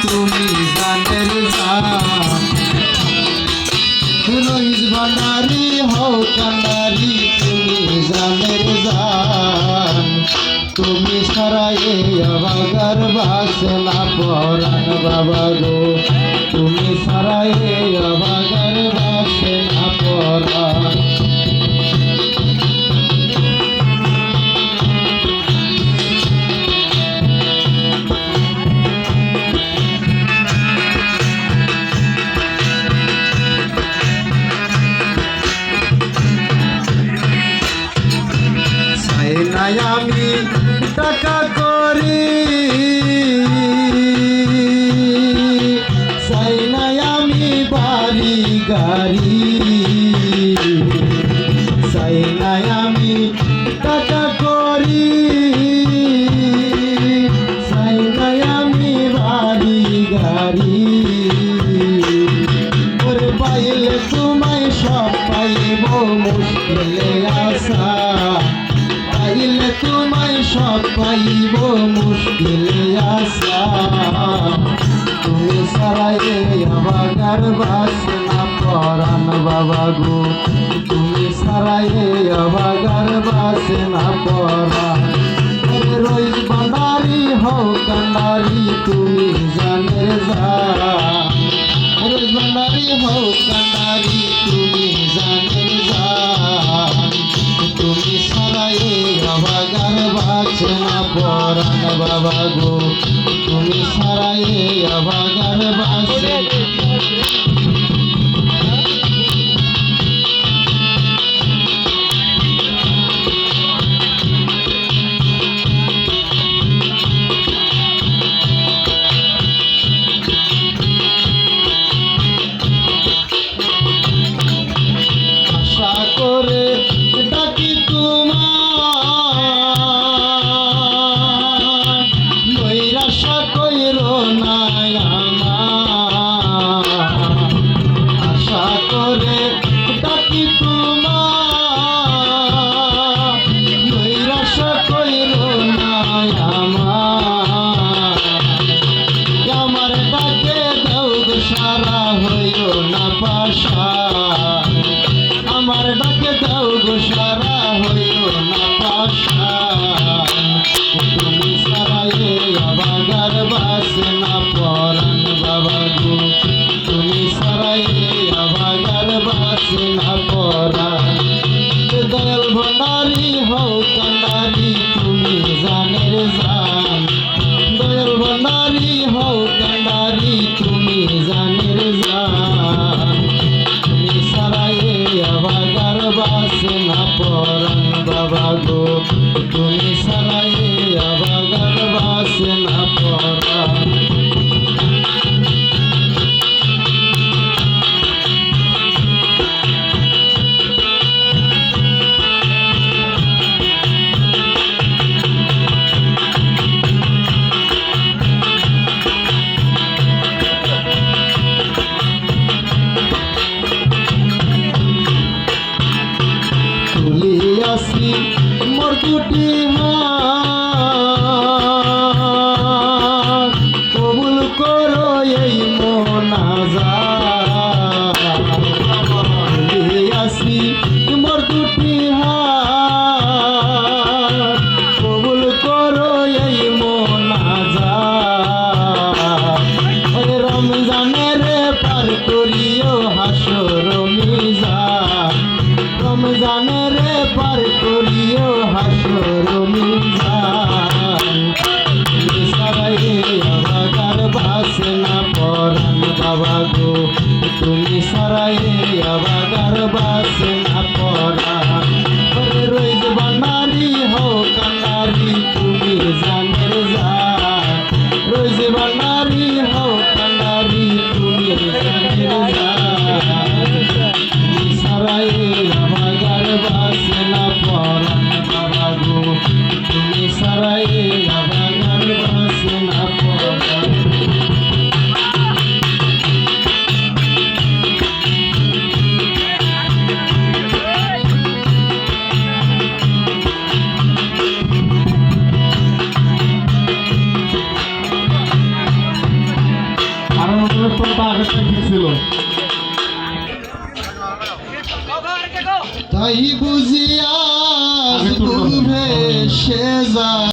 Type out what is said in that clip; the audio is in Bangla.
তুমি জানের জান রইস ভান্ডারি হও কান্ডারি তুমি জানের জান তুমি সারাই অবাগার বাসে না পরাণ বাবা গো তুমি সারাই অবাগার বাসে না পরাণ আমি টাকা করি চাই না আমি বাড়ি গাড়ি চাই না আমি টাকা করি চাই না আমি বাড়ি গাড়ি ওরে পাইলে তোমায় সব পাইব মুশকিলে আসা পাইলে তোমায় সব পাইব মুশকিলে আসা তুমি সারাই অবাগার বাসে না পরাণ বাবা গো তুমি সারাই অবাগার বাসে না পরাণ রইস ভান্ডারি হও কান্ডারি তুমি জানের জান রইস ভান্ডারি হও কান্ডারি তুমি জানের জান তুমি সারাই অবাগার বাসে না পরাণ বাবা গো তুমি সারাই অবাগার বাসে আশা করে ডাকি তোমার নৈরাশা কইরো না আমার আশা করে ডাকি তোমার নৈরাশা কইরো না আমার ডাকে দাও সারা হইও না পাশা আমার ডাকে দাও গো সারা হইও না পাশা তুমি সারাই অবাগার বাসে না পরাণ বাবা গো তুমি সারাই অবাগার বাসে না পরাণ দয়াল ভান্ডারি হও কান্ডারি তুমি জানের জান দয়াল ভান্ডারি হও কান্ডারি তুমি জানের জান তুমি সারাই অবাগার বাসে না পরাণ বাবা গো তুমি সারাই অবাগার বাসে না পরাণ তুলিয়াছি মোর দুটি হাত কবুল করো এই মোনাজাত তুলিয়াছি মোর দুটি হাত কবুল করো এই মোনাজাত রমজানের পার করিও হাসর মিজান রমজানের পার করিও হাসর মিজান তুমি সারাই অবাগার বাসে না পরাণ বাবা গো তুমি সারাই অবাগার বাসে না পরাণ রইস ভান্ডারি হও কান্ডারি তুমি জানের জান রইস ভান্ডারি হও কান্ডারি তুমি জানের জান তুমি সারাই অবাগার বাসে না পরাণ বাবা গো তুমি সারাই অবাগার বাসে না পরাণ আর আমাদের তো আগে ঠিক ছিল। তাই বুঝিয়া